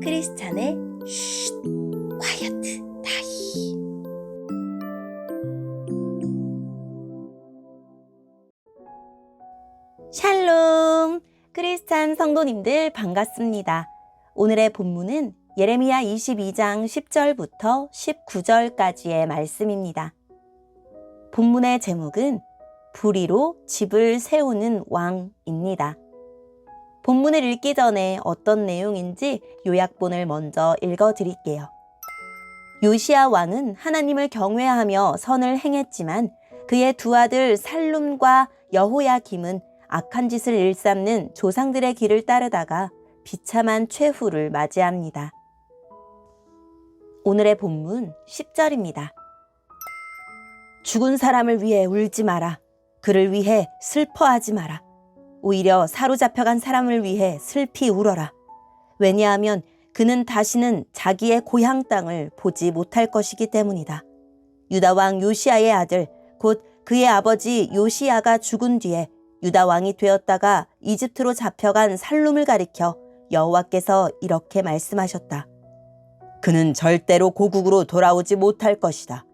크리스찬의 쉿, 콰이어트 타임. 샬롬! 크리스찬 성도님들 반갑습니다. 오늘의 본문은 예레미야 22장 10절부터 19절까지의 말씀입니다. 본문의 제목은 불의로 집을 세우는 왕입니다. 본문을 읽기 전에 어떤 내용인지 요약본을 먼저 읽어드릴게요. 요시야 왕은 하나님을 경외하며 선을 행했지만 그의 두 아들 살룸과 여호야김은 악한 짓을 일삼는 조상들의 길을 따르다가 비참한 최후를 맞이합니다. 오늘의 본문 10절입니다. 죽은 사람을 위해 울지 마라. 그를 위해 슬퍼하지 마라. 오히려 사로잡혀간 사람을 위해 슬피 울어라. 왜냐하면 그는 다시는 자기의 고향 땅을 보지 못할 것이기 때문이다. 유다 왕 요시야의 아들 곧 그의 아버지 요시야가 죽은 뒤에 유다 왕이 되었다가 이집트로 잡혀간 살룸을 가리켜 여호와께서 이렇게 말씀하셨다. 그는 절대로 고국으로 돌아오지 못할 것이다.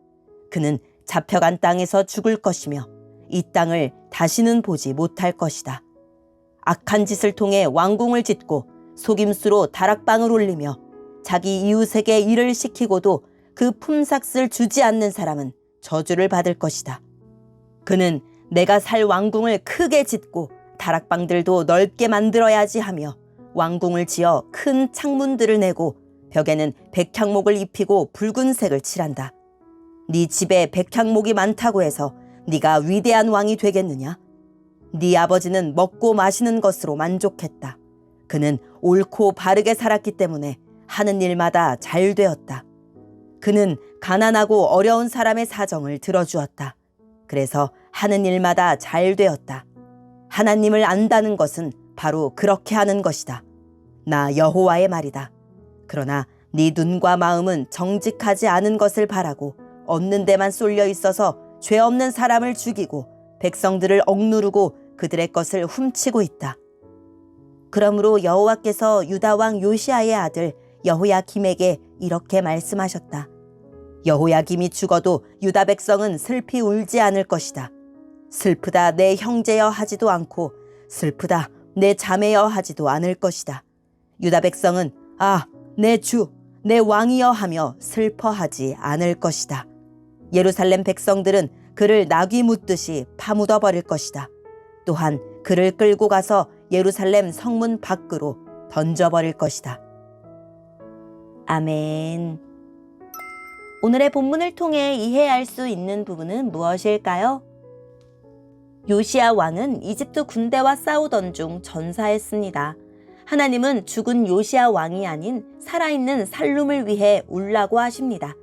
그는 잡혀간 땅에서 죽을 것이며 이 땅을 다시는 보지 못할 것이다. 악한 짓을 통해 왕궁을 짓고 속임수로 다락방을 올리며 자기 이웃에게 일을 시키고도 그 품삯을 주지 않는 사람은 저주를 받을 것이다. 그는 내가 살 왕궁을 크게 짓고 다락방들도 넓게 만들어야지 하며 왕궁을 지어 큰 창문들을 내고 벽에는 백향목을 입히고 붉은색을 칠한다. 네 집에 백향목이 많다고 해서 네가 위대한 왕이 되겠느냐? 네 아버지는 먹고 마시는 것으로 만족했다. 그는 옳고 바르게 살았기 때문에 하는 일마다 잘 되었다. 그는 가난하고 어려운 사람의 사정을 들어주었다. 그래서 하는 일마다 잘 되었다. 하나님을 안다는 것은 바로 그렇게 하는 것이다. 나 여호와의 말이다. 그러나 네 눈과 마음은 정직하지 않은 것을 바라고 얻는 데만 쏠려 있어서 죄 없는 사람을 죽이고 백성들을 억누르고 그들의 것을 훔치고 있다. 그러므로 여호와께서 유다 왕 요시야의 아들 여호야김에게 이렇게 말씀하셨다. 여호야김이 죽어도 유다 백성은 슬피 울지 않을 것이다. 슬프다 내 형제여 하지도 않고 슬프다 내 자매여 하지도 않을 것이다. 유다 백성은 아, 내 주, 내 왕이여 하며 슬퍼하지 않을 것이다. 예루살렘 백성들은 그를 나귀 묻듯이 파묻어 버릴 것이다. 또한 그를 끌고 가서 예루살렘 성문 밖으로 던져버릴 것이다. 아멘. 오늘의 본문을 통해 이해할 수 있는 부분은 무엇일까요? 요시야 왕은 이집트 군대와 싸우던 중 전사했습니다. 하나님은 죽은 요시야 왕이 아닌 살아있는 살룸을 위해 울라고 하십니다.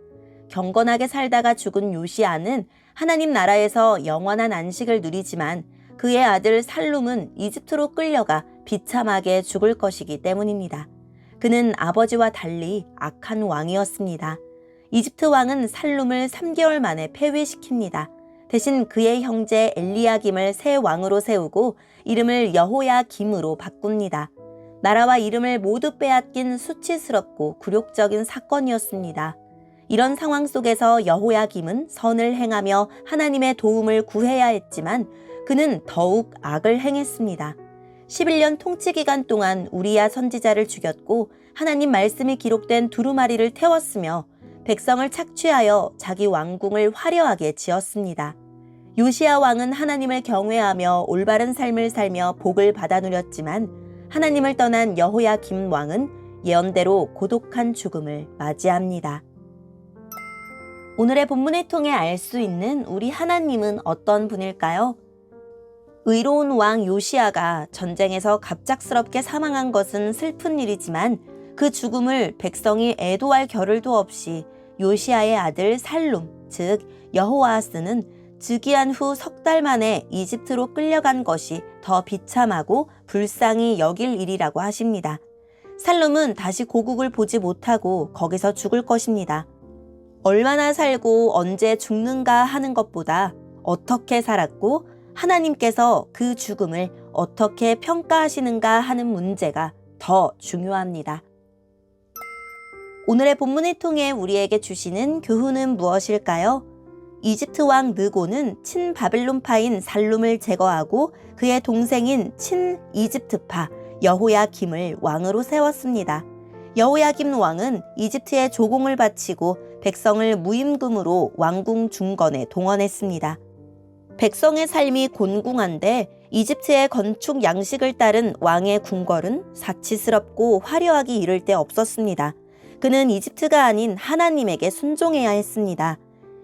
경건하게 살다가 죽은 요시야는 하나님 나라에서 영원한 안식을 누리지만 그의 아들 살룸은 이집트로 끌려가 비참하게 죽을 것이기 때문입니다. 그는 아버지와 달리 악한 왕이었습니다. 이집트 왕은 살룸을 3개월 만에 폐위시킵니다. 대신 그의 형제 엘리야김을 새 왕으로 세우고 이름을 여호야김으로 바꿉니다. 나라와 이름을 모두 빼앗긴 수치스럽고 굴욕적인 사건이었습니다. 이런 상황 속에서 여호야김은 선을 행하며 하나님의 도움을 구해야 했지만 그는 더욱 악을 행했습니다. 11년 통치 기간 동안 우리야 선지자를 죽였고 하나님 말씀이 기록된 두루마리를 태웠으며 백성을 착취하여 자기 왕궁을 화려하게 지었습니다. 요시야 왕은 하나님을 경외하며 올바른 삶을 살며 복을 받아 누렸지만 하나님을 떠난 여호야김 왕은 예언대로 고독한 죽음을 맞이합니다. 오늘의 본문을 통해 알 수 있는 우리 하나님은 어떤 분일까요? 의로운 왕 요시야가 전쟁에서 갑작스럽게 사망한 것은 슬픈 일이지만 그 죽음을 백성이 애도할 겨를도 없이 요시야의 아들 살룸, 즉 여호아하스는 즉위한 후 3달 만에 이집트로 끌려간 것이 더 비참하고 불쌍히 여길 일이라고 하십니다. 살룸은 다시 고국을 보지 못하고 거기서 죽을 것입니다. 얼마나 살고 언제 죽는가 하는 것보다 어떻게 살았고 하나님께서 그 죽음을 어떻게 평가하시는가 하는 문제가 더 중요합니다. 오늘의 본문을 통해 우리에게 주시는 교훈은 무엇일까요? 이집트 왕 느고는 친바빌론파인 살룸을 제거하고 그의 동생인 친이집트파 여호야김을 왕으로 세웠습니다. 여호야김 왕은 이집트에 조공을 바치고 백성을 무임금으로 왕궁 중건에 동원했습니다. 백성의 삶이 곤궁한데 이집트의 건축 양식을 따른 왕의 궁궐은 사치스럽고 화려하기 이를 데 없었습니다. 그는 이집트가 아닌 하나님에게 순종해야 했습니다.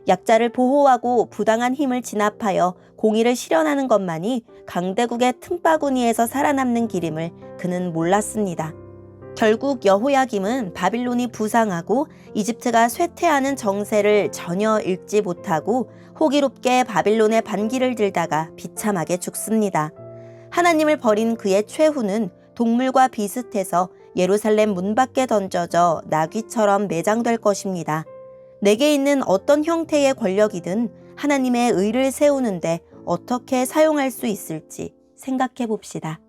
약자를 보호하고 부당한 힘을 진압하여 공의를 실현하는 것만이 강대국의 틈바구니에서 살아남는 길임을 그는 몰랐습니다. 결국 여호야김은 바빌론이 부상하고 이집트가 쇠퇴하는 정세를 전혀 읽지 못하고 호기롭게 바빌론의 반기를 들다가 비참하게 죽습니다. 하나님을 버린 그의 최후는 동물과 비슷해서 예루살렘 문 밖에 던져져 나귀처럼 매장될 것입니다. 내게 있는 어떤 형태의 권력이든 하나님의 의를 세우는데 어떻게 사용할 수 있을지 생각해 봅시다.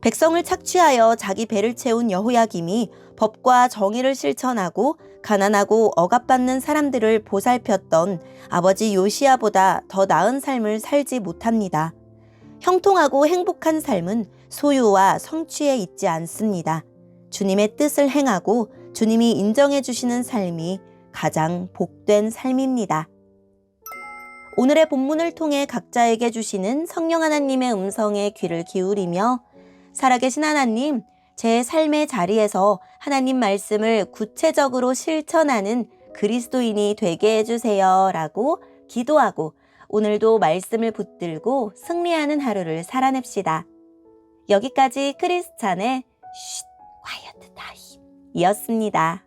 백성을 착취하여 자기 배를 채운 여호야김이 법과 정의를 실천하고 가난하고 억압받는 사람들을 보살폈던 아버지 요시야보다 더 나은 삶을 살지 못합니다. 형통하고 행복한 삶은 소유와 성취에 있지 않습니다. 주님의 뜻을 행하고 주님이 인정해 주시는 삶이 가장 복된 삶입니다. 오늘의 본문을 통해 각자에게 주시는 성령 하나님의 음성에 귀를 기울이며 살아계신 하나님, 제 삶의 자리에서 하나님 말씀을 구체적으로 실천하는 그리스도인이 되게 해주세요 라고 기도하고 오늘도 말씀을 붙들고 승리하는 하루를 살아냅시다. 여기까지 크리스찬의 쉿, quiet time 이었습니다.